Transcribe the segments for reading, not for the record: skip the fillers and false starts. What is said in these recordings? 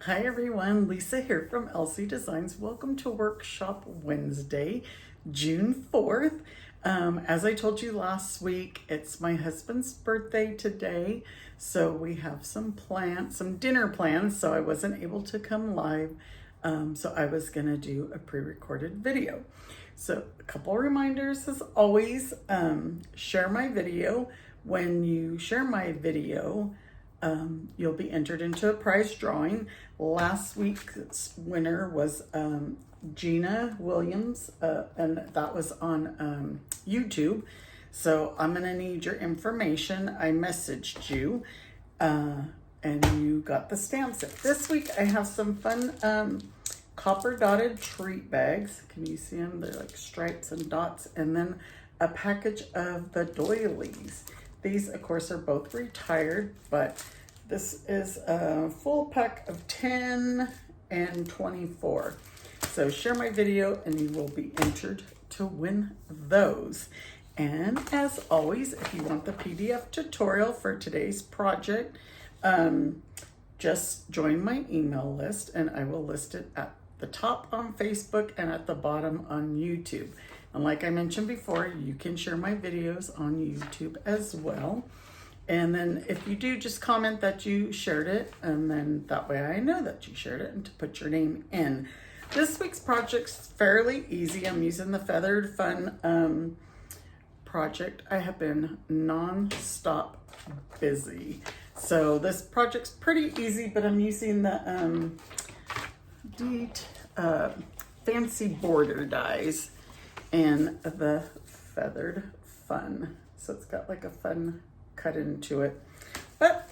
Hi everyone, Lisa here from LC Designs. Welcome to Workshop Wednesday, June 4th. As I told you last week, it's my husband's birthday today, so we have some dinner plans, so I wasn't able to come live. So I was gonna do a pre-recorded video. So a couple reminders as always, share my video. When you share my video, you'll be entered into a prize drawing. Last week's winner was Gina Williams, and that was on YouTube. So I'm gonna need your information. I messaged you, and you got the stamp set. This week I have some fun copper dotted treat bags. Can you see them? They're like stripes and dots, and then a package of the doilies. These, of course, are both retired, but this is a full pack of 10 and 24. So share my video and you will be entered to win those. And as always, if you want the PDF tutorial for today's project, just join my email list and I will list it at the top on Facebook and at the bottom on YouTube. And like I mentioned before, you can share my videos on YouTube as well. And then if you do, just comment that you shared it, and then that way I know that you shared it and to put your name in. This week's project's fairly easy. I'm using the Feathered Fun project. I have been non-stop busy. So this project's pretty easy, but I'm using the fancy border dies and the Feathered Fun. So it's got like a fun cut into it, but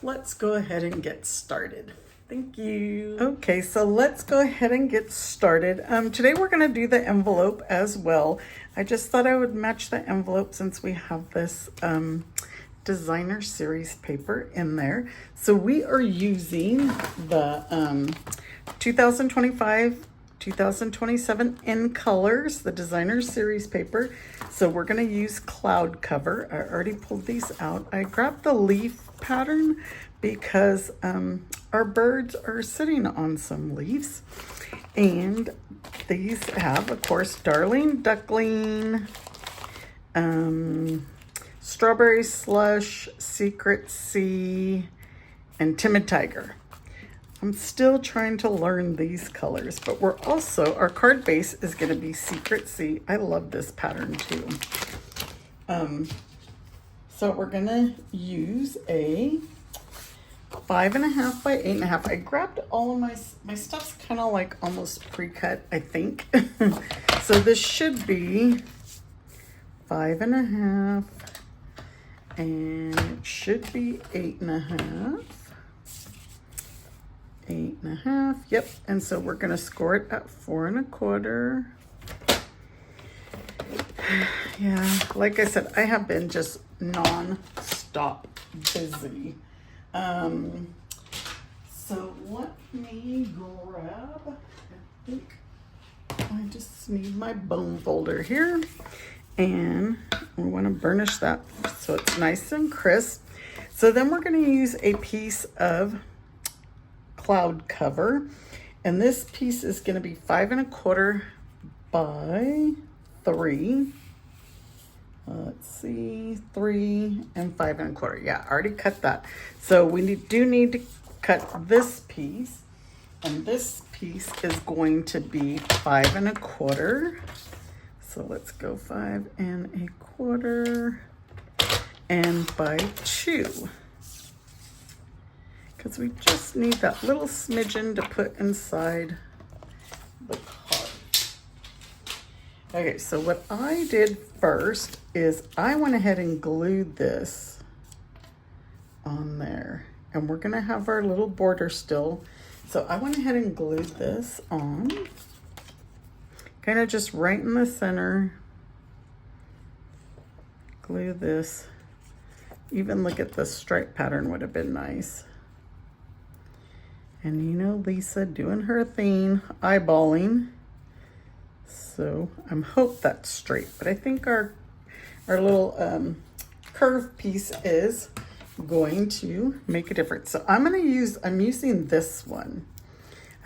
let's go ahead and get started. Thank you. Okay, so let's go ahead and get started. Today we're going to do the envelope as well. I just thought I would match the envelope since we have this designer series paper in there. So we are using the 2025-2027 in colors, the designer series paper. So we're going to use cloud cover. I already pulled these out. I grabbed the leaf pattern because our birds are sitting on some leaves, and these have, of course, Darling Duckling, Strawberry Slush, Secret Sea, and Timid Tiger. I'm still trying to learn these colors, but our card base is going to be Secret Sea. I love this pattern too. So we're going to use a 5.5 by 8.5. I grabbed all of my stuff's kind of like almost pre-cut, I think. So this should be 5.5, and it should be 8.5. 8.5, yep. And so we're gonna score it at 4.25. Yeah, like I said, I have been just non-stop busy. So let me grab, I think I just need my bone folder here, and we want to burnish that so it's nice and crisp. So then we're going to use a piece of cloud cover, and this piece is going to be 5.25 by 3. Let's see, 3 and 5.25. Yeah, I already cut that. So we do need to cut this piece, and this piece is going to be 5.25. So let's go 5.25 and by 2. Because we just need that little smidgen to put inside the card. Okay, so what I did first is I went ahead and glued this on there. And we're gonna have our little border still. So I went ahead and glued this on, kind of just right in the center. Glue this. Even look at the stripe pattern would have been nice. And you know, Lisa doing her thing, eyeballing. So I hope that's straight, but I think our little curved piece is going to make a difference. So I'm using this one.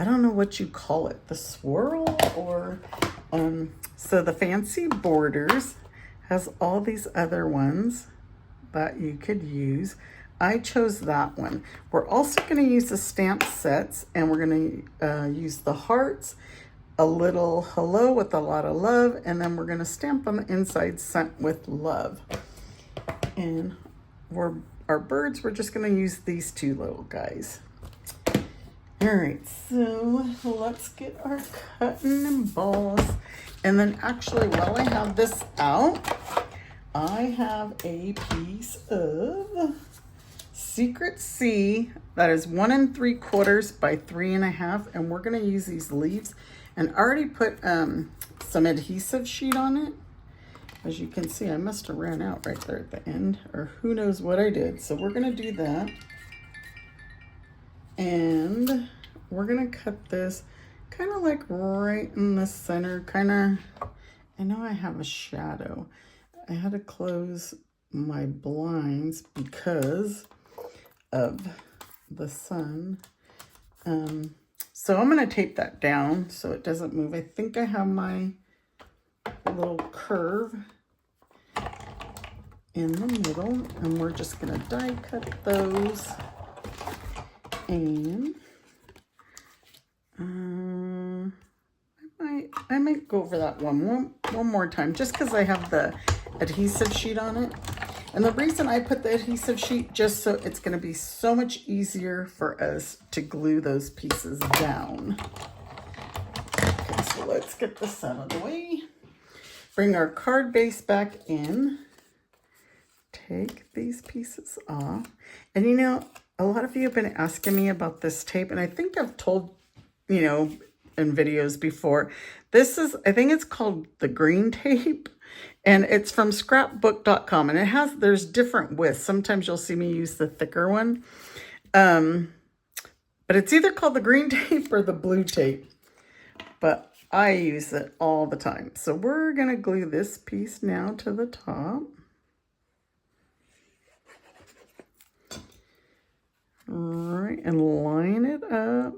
I don't know what you call it, the swirl or, so the Fancy Borders has all these other ones that you could use. I chose that one. We're also going to use the stamp sets, and we're going to use the hearts, a little hello with a lot of love, and then we're going to stamp on the inside sent with love. And our birds, we're just going to use these two little guys. All right, so let's get our cutting and balls. And then actually, while I have this out, I have a piece of Secret C that is 1 3/4 by 3 1/2, and we're gonna use these leaves. And I already put some adhesive sheet on it. As you can see, I must have ran out right there at the end, or who knows what I did. So we're gonna do that. And we're gonna cut this kind of like right in the center, kind of, I know I have a shadow. I had to close my blinds because of the sun. So I'm gonna tape that down so it doesn't move. I think I have my little curve in the middle, and we're just gonna die cut those. And I might go over that one more time just because I have the adhesive sheet on it. And the reason I put the adhesive sheet, just so it's going to be so much easier for us to glue those pieces down. Okay, so let's get this out of the way. Bring our card base back in. Take these pieces off. And you know, a lot of you have been asking me about this tape, and I think I've told, you know, in videos before. This is, I think it's called the green tape, and it's from scrapbook.com, and there's different widths. Sometimes you'll see me use the thicker one. But it's either called the green tape or the blue tape, but I use it all the time. So we're gonna glue this piece now to the top. Right, and line it up.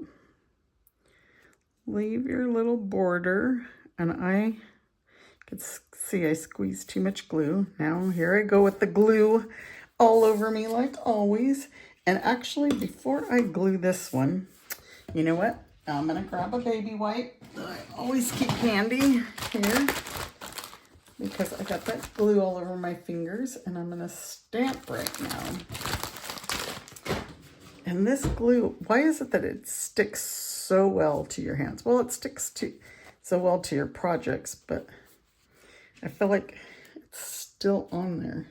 Leave your little border, and I could see I squeezed too much glue. Now here I go with the glue all over me like always. And actually, before I glue this one, you know what? I'm gonna grab a baby wipe that I always keep handy here because I got that glue all over my fingers, and I'm gonna stamp right now. And this glue, why is it that it sticks so well to your hands? Well, it sticks so well to your projects, but I feel like it's still on there.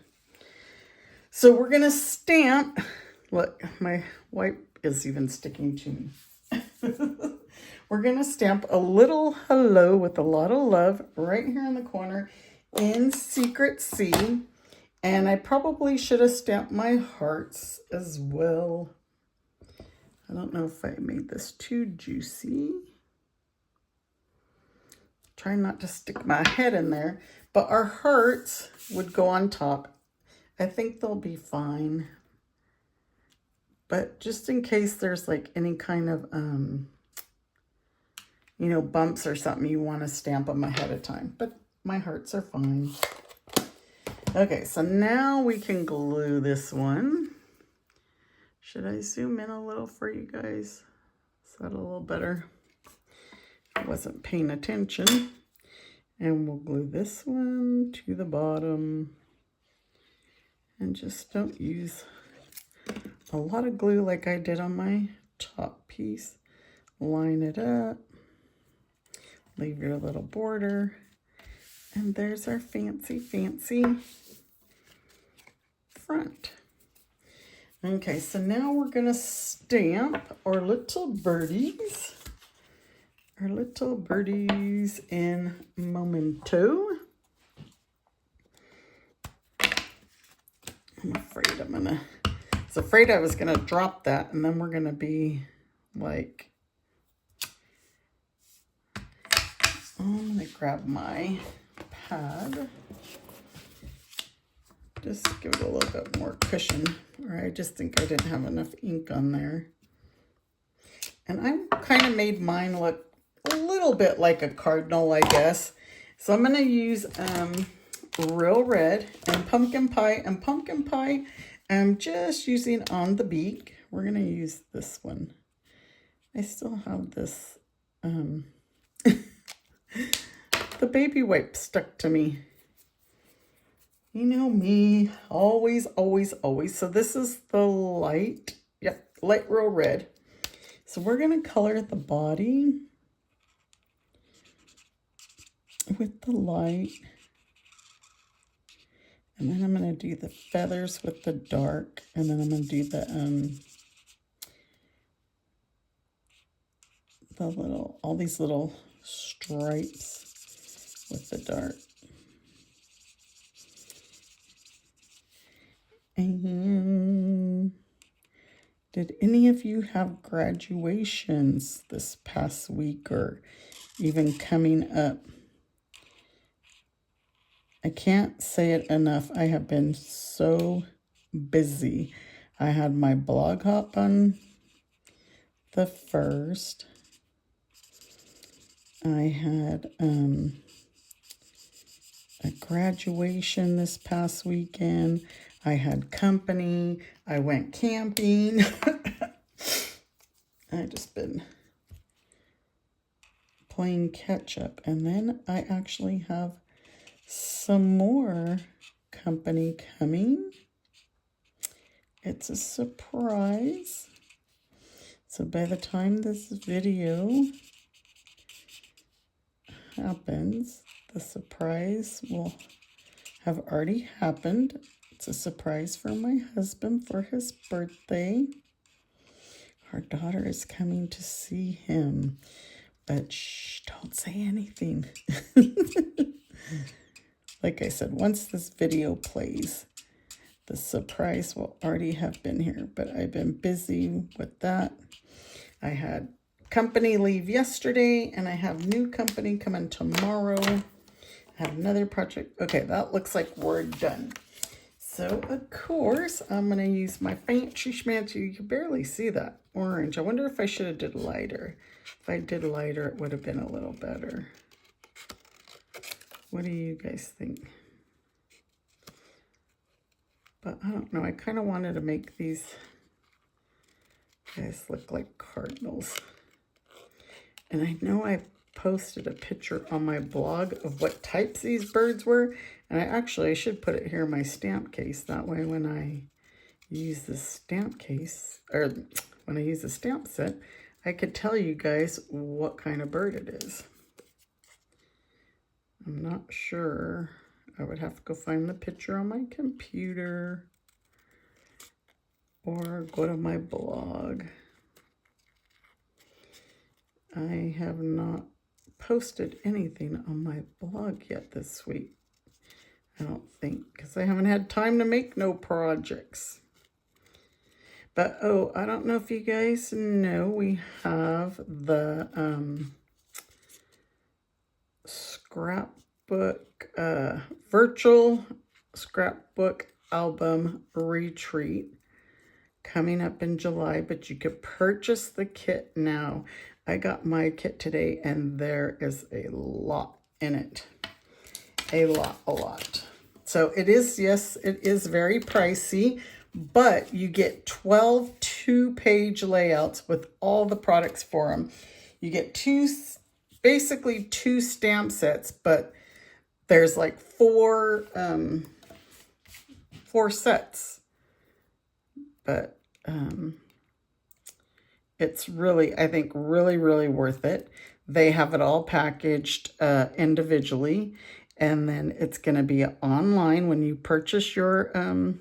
So we're gonna stamp. Look, my wipe is even sticking to me. We're gonna stamp a little hello with a lot of love right here in the corner in Secret C. And I probably should have stamped my hearts as well. I don't know if I made this too juicy. Try not to stick my head in there, but our hearts would go on top. I think they'll be fine. But just in case there's like any kind of, you know, bumps or something, you want to stamp them ahead of time. But my hearts are fine. Okay, so now we can glue this one. Should I zoom in a little for you guys? Is that a little better? I wasn't paying attention. And we'll glue this one to the bottom. And just don't use a lot of glue like I did on my top piece. Line it up. Leave your little border. And there's our fancy, fancy front. Okay, so now we're gonna stamp our little birdies. Our little birdies in Memento. I'm afraid I was afraid I was gonna drop that, and then we're gonna be like, I'm gonna grab my pad. Just give it a little bit more cushion, or I just think I didn't have enough ink on there. And I kind of made mine look a little bit like a cardinal, I guess. So I'm going to use Real Red and Pumpkin Pie. And Pumpkin Pie, I'm just using on the beak. We're going to use this one. I still have this, the baby wipe stuck to me. You know me, always, always, always. So this is the light, yep, light Real Red. So we're going to color the body with the light. And then I'm going to do the feathers with the dark. And then I'm going to do the little, all these little stripes with the dark. And did any of you have graduations this past week or even coming up? I can't say it enough. I have been so busy. I had my blog hop on the 1st. I had a graduation this past weekend. I had company. I went camping. I just been playing catch up. And then I actually have some more company coming. It's a surprise. So by the time this video happens, the surprise will have already happened. It's a surprise for my husband for his birthday. Our daughter is coming to see him, but shh, don't say anything. Like I said, once this video plays, the surprise will already have been here, but I've been busy with that. I had company leave yesterday, and I have new company coming tomorrow. I have another project. Okay, that looks like we're done. So, of course, I'm going to use my fancy schmancy. You can barely see that orange. I wonder if I should have did lighter. If I did lighter, it would have been a little better. What do you guys think? But I don't know. I kind of wanted to make these guys look like cardinals. And I know I posted a picture on my blog of what types these birds were. And I should put it here in my stamp case. That way when I use the stamp case, or when I use the stamp set, I could tell you guys what kind of bird it is. I'm not sure. I would have to go find the picture on my computer or go to my blog. I have not posted anything on my blog yet this week. I don't think, because I haven't had time to make no projects. But, oh, I don't know if you guys know, we have the scrapbook, virtual scrapbook album retreat coming up in July, but you could purchase the kit now. I got my kit today, and there is a lot in it. A lot. So it is, yes, it is very pricey, but you get 12 two-page layouts with all the products for them. You get basically two stamp sets, but there's like four sets. But it's really, I think, really worth it. They have it all packaged individually, and then it's going to be online when you purchase your, I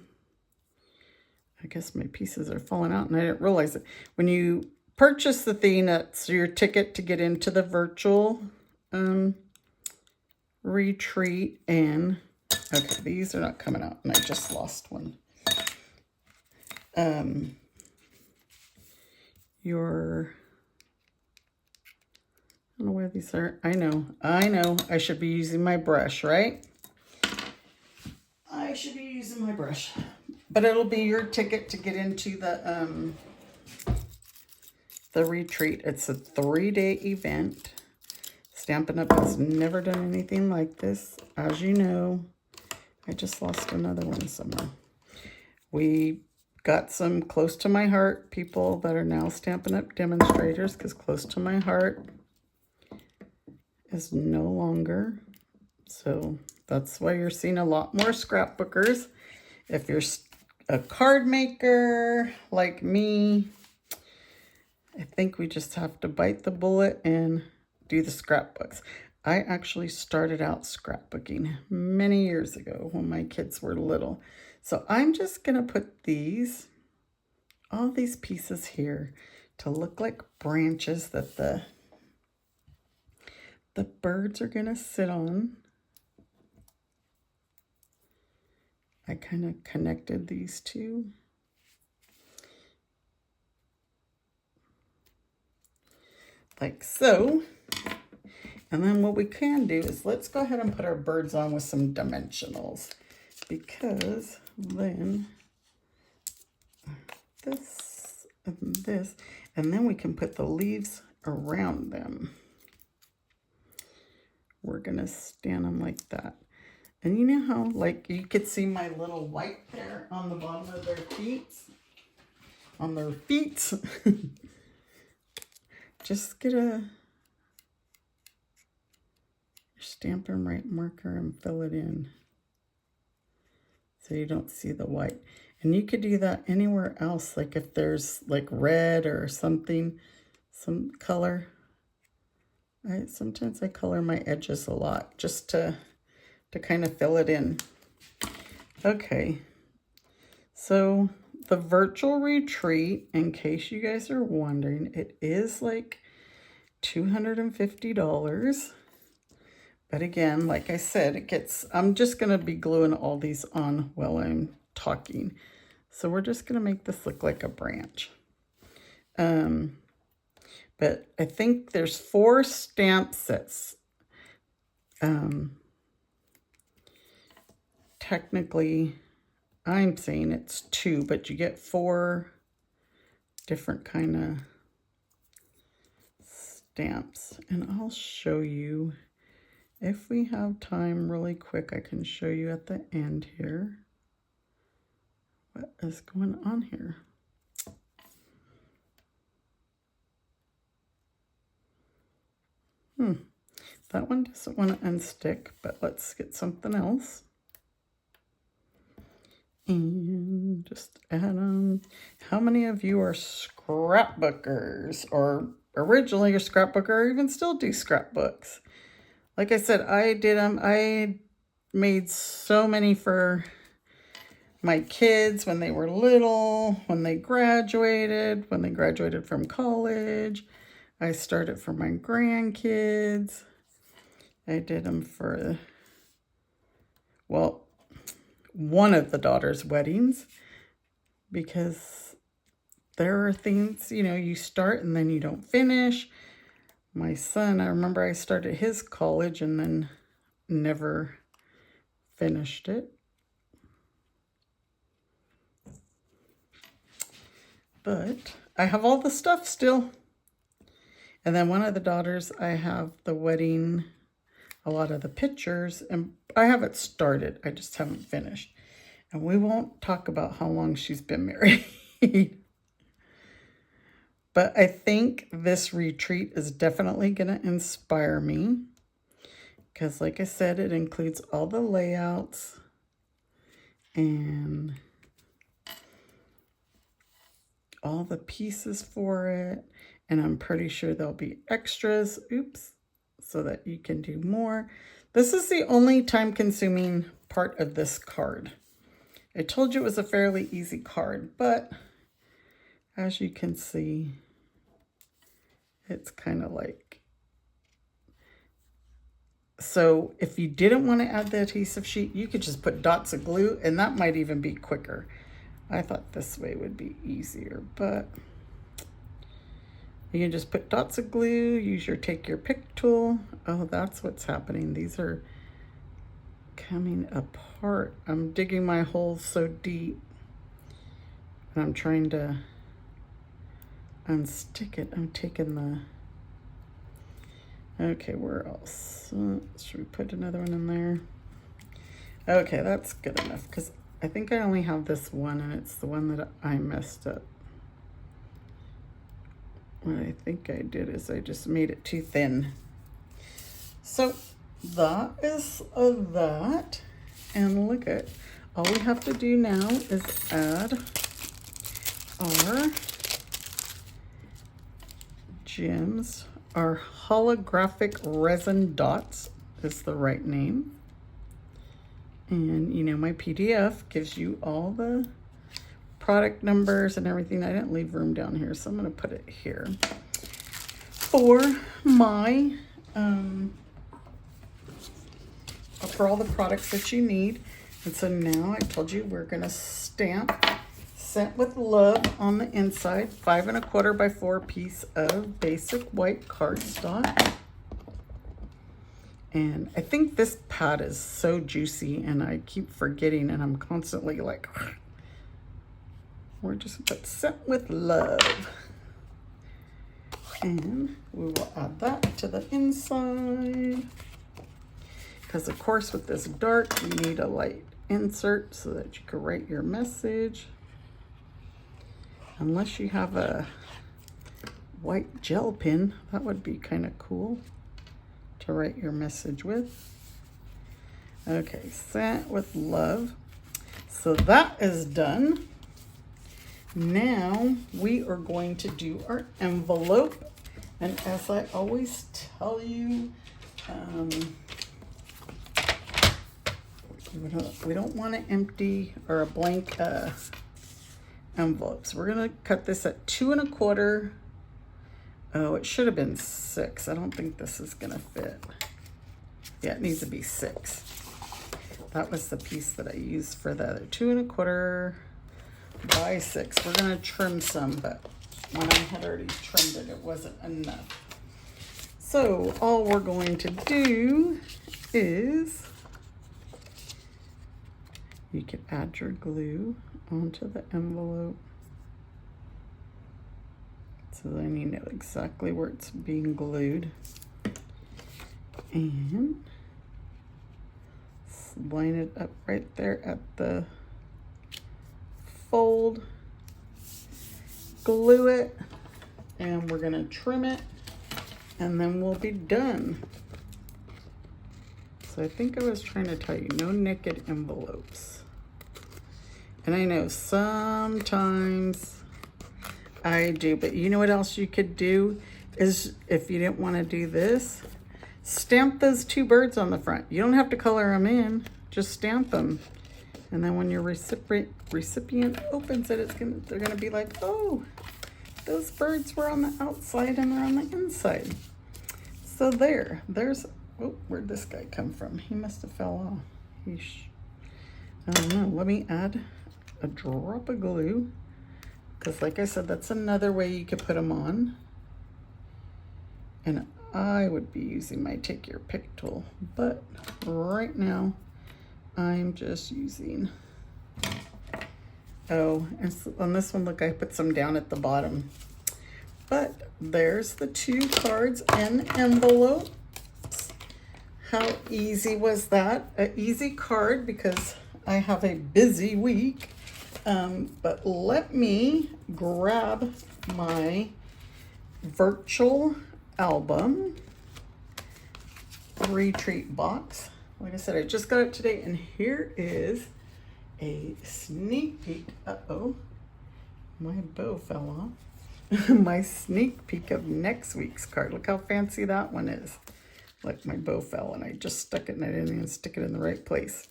guess my pieces are falling out and I didn't realize it. When you purchase the thing, that's your ticket to get into the virtual retreat. And, okay, these are not coming out, and I just lost one. I don't know where these are. I know. I should be using my brush, right? I should be using my brush. But it'll be your ticket to get into the the retreat. It's a 3-day event. Stampin' Up! Has never done anything like this. As you know, I just lost another one somewhere. We got some close to my heart people that are now Stampin' Up! Demonstrators, because close to my heart is no longer. So that's why you're seeing a lot more scrapbookers. If you're a card maker like me, I think we just have to bite the bullet and do the scrapbooks. I actually started out scrapbooking many years ago when my kids were little. So I'm just going to put all these pieces here to look like branches that the birds are going to sit on. I kind of connected these two. Like so. And then what we can do is let's go ahead and put our birds on with some dimensionals, because then this and this, and then we can put the leaves around them. We're gonna stand them like that. And you know how, like, you could see my little white there on the bottom of their feet? On their feet. Just get a Stampin' Right marker and fill it in so you don't see the white. And you could do that anywhere else, like if there's like red or something, some color. Sometimes I color my edges a lot just to kind of fill it in. Okay, so the virtual retreat, in case you guys are wondering, it is like $250. But again, like I said, I'm just going to be gluing all these on while I'm talking. So we're just going to make this look like a branch. But I think there's 4 stamp sets. Technically, I'm saying it's 2, but you get 4 different kind of stamps. And I'll show you, if we have time really quick, I can show you at the end here what is going on here. That one doesn't want to unstick, but let's get something else. And just add them. How many of you are scrapbookers, or originally a scrapbooker, or even still do scrapbooks? Like I said, I did them. I made so many for my kids when they were little, when they graduated from college. I started for my grandkids. I did them for, well, one of the daughter's weddings, because there are things, you know, you start and then you don't finish. My son, I remember I started his college and then never finished it. But I have all the stuff still. And then one of the daughters, I have the wedding, a lot of the pictures, and I have it started. I just haven't finished. And we won't talk about how long she's been married. But I think this retreat is definitely going to inspire me, because like I said, it includes all the layouts and all the pieces for it. And I'm pretty sure there'll be extras, so that you can do more. This is the only time-consuming part of this card. I told you it was a fairly easy card, but as you can see, it's kind of like, so if you didn't want to add the adhesive sheet, you could just put dots of glue, and that might even be quicker. I thought this way would be easier, but you can just put dots of glue, use your take your pick tool. Oh, that's what's happening. These are coming apart. I'm digging my holes so deep, and I'm trying to unstick it, I'm taking the, okay, where else? Should we put another one in there? Okay, that's good enough, because I think I only have this one, and it's the one that I messed up. What I think I did is I just made it too thin. So that is that. And look at, all we have to do now is add our gems. Our holographic resin dots is the right name. And you know, my PDF gives you all the product numbers and everything. I didn't leave room down here, so I'm going to put it here for my for all the products that you need. And so now I told you we're going to stamp Sent with Love on the inside, 5 1/4 by 4 piece of basic white cardstock. And I think this pad is so juicy, and I keep forgetting, and I'm constantly like, we're just put Sent with Love. And we will add that to the inside. Because of course with this dark, you need a light insert so that you can write your message. Unless you have a white gel pen, that would be kind of cool to write your message with. Okay, Sent with Love. So that is done. Now we are going to do our envelope. And as I always tell you, we don't want to empty or a blank envelope. So we're going to cut this at 2 1/4. Oh, it should have been 6. I don't think this is going to fit. Yeah, it needs to be 6. That was the piece that I used for the other 2 1/4 by 6. We're going to trim some, but when I had already trimmed it, it wasn't enough. So all we're going to do is, you can add your glue onto the envelope so then you know exactly where it's being glued. And line it up right there at the fold. Glue it, and we're gonna trim it, and then we'll be done. So I think I was trying to tell you, no naked envelopes. And I know sometimes I do, but you know what else you could do is, if you didn't want to do this, stamp those 2 birds on the front. You don't have to color them in, just stamp them. And then when your recipient opens it, they're gonna be like, oh, those birds were on the outside and they're on the inside. So there's, oh, where'd this guy come from? He must have fell off. I don't know, let me add a drop of glue, because like I said, that's another way you could put them on. And I would be using my Take Your Pick tool, but right now I'm just using, oh, and on this one, look, I put some down at the bottom. But there's the 2 cards in envelopes. How easy was that? An easy card because I have a busy week. But let me grab my virtual album retreat box. Like I said, I just got it today, and here is a sneak peek. Uh-oh, my bow fell off. My sneak peek of next week's card. Look how fancy that one is. Like, my bow fell, and I just stuck it, and I didn't even stick it in the right place.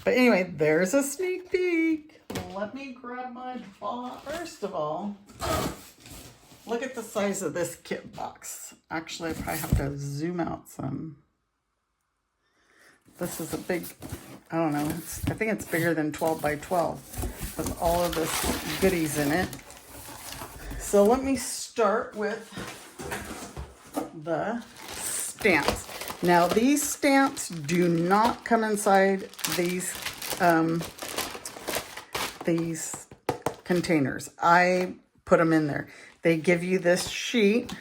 But anyway, there's a sneak peek. Let me grab my box. First of all, look at the size of this kit box. Actually, I probably have to zoom out some. This is a big, I don't know, I think it's bigger than 12 by 12 with all of this goodies in it. So let me start with the stamps. Now these stamps do not come inside these containers. I put them in there. they give you this sheet,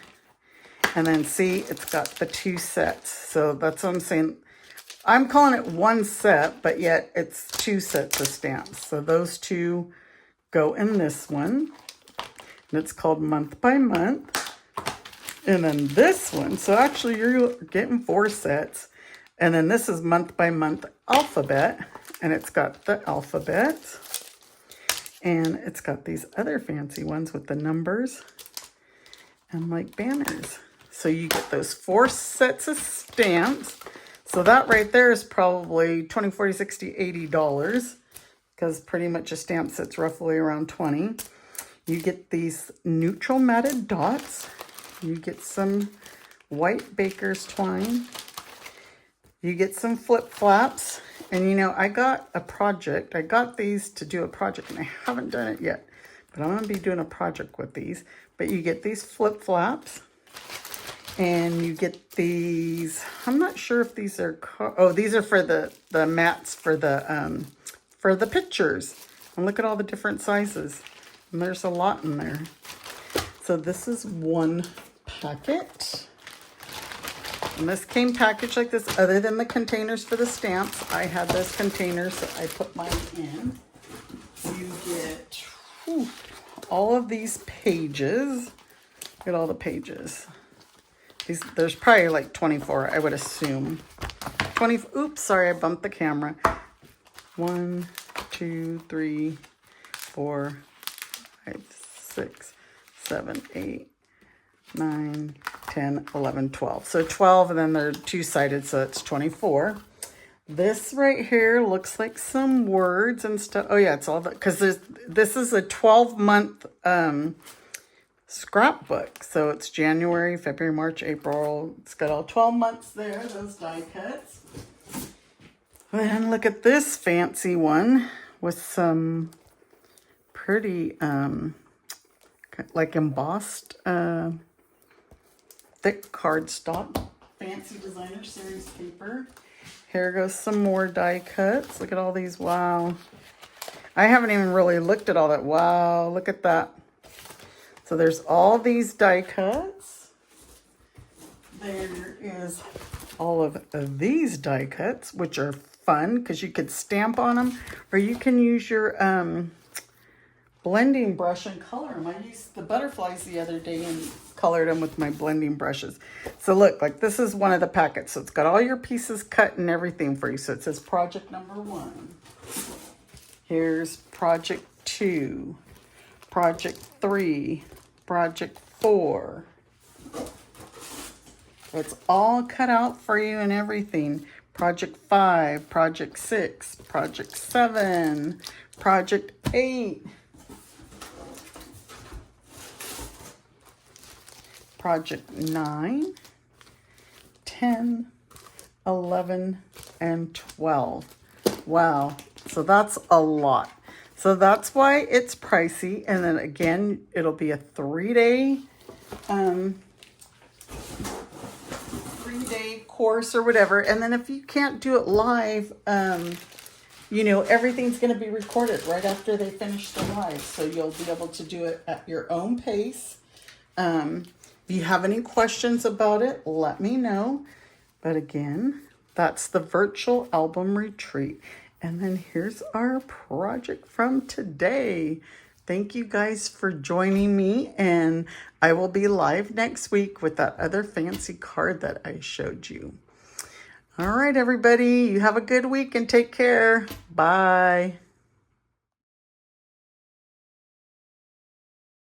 and then see, it's got the 2 sets. So that's what I'm saying. I'm calling it 1 set, but yet it's 2 sets of stamps. So those 2 go in this one. And it's called Month by Month. And then this one, so actually you're getting 4 sets. And then this is Month by Month Alphabet. And it's got the alphabet. And it's got these other fancy ones with the numbers and like banners. So you get those 4 sets of stamps. So that right there is probably $20, $40, $60, $80, because pretty much a stamp set's roughly around 20. You get these neutral matted dots. You get some white baker's twine. You get some flip flaps. And you know, I got a project. I got these to do a project, and I haven't done it yet. But I'm going to be doing a project with these. But you get these flip flaps. And you get these, I'm not sure if these are, oh, these are for the mats for the pictures. And look at all the different sizes. And there's a lot in there. So this is 1 packet. And this came packaged like this, other than the containers for the stamps. I had those containers, so I put mine in. You get all of these pages. Look at all the pages. There's probably like 24, I would assume. 20, oops, sorry, I bumped the camera. 1, 2, 3, 4, 5, 6, 7, 8, 9, 10, 11, 12. So 12, and then they're 2-sided, so it's 24. This right here looks like some words and stuff. Oh yeah, it's all that, because this is a 12-month scrapbook. So it's January, February, March, April. It's got all 12 months there, those die cuts. And look at this fancy one with some pretty like embossed thick cardstock, fancy designer series paper. Here goes some more die cuts. Look at all these. Wow. I haven't even really looked at all that. Wow, look at that. So there's all these die cuts. There is all of these die cuts, which are fun because you could stamp on them, or you can use your blending brush and color them. I used the butterflies the other day and colored them with my blending brushes. So look, like this is one of the packets. So it's got all your pieces cut and everything for you. So it says project number 1. Here's project 2, project 3, project 4. It's all cut out for you and everything. Project 5, project 6, project 7, project 8, project 9, 10, 11, and 12. Wow, so that's a lot. So that's why it's pricey. And then again, it'll be a 3-day course or whatever. And then if you can't do it live, you know, everything's going to be recorded right after they finish the live. So you'll be able to do it at your own pace. If you have any questions about it, let me know. But again, that's the virtual album retreat. And then here's our project from today. Thank you guys for joining me, and I will be live next week with that other fancy card that I showed you. All right, everybody, you have a good week and take care. Bye.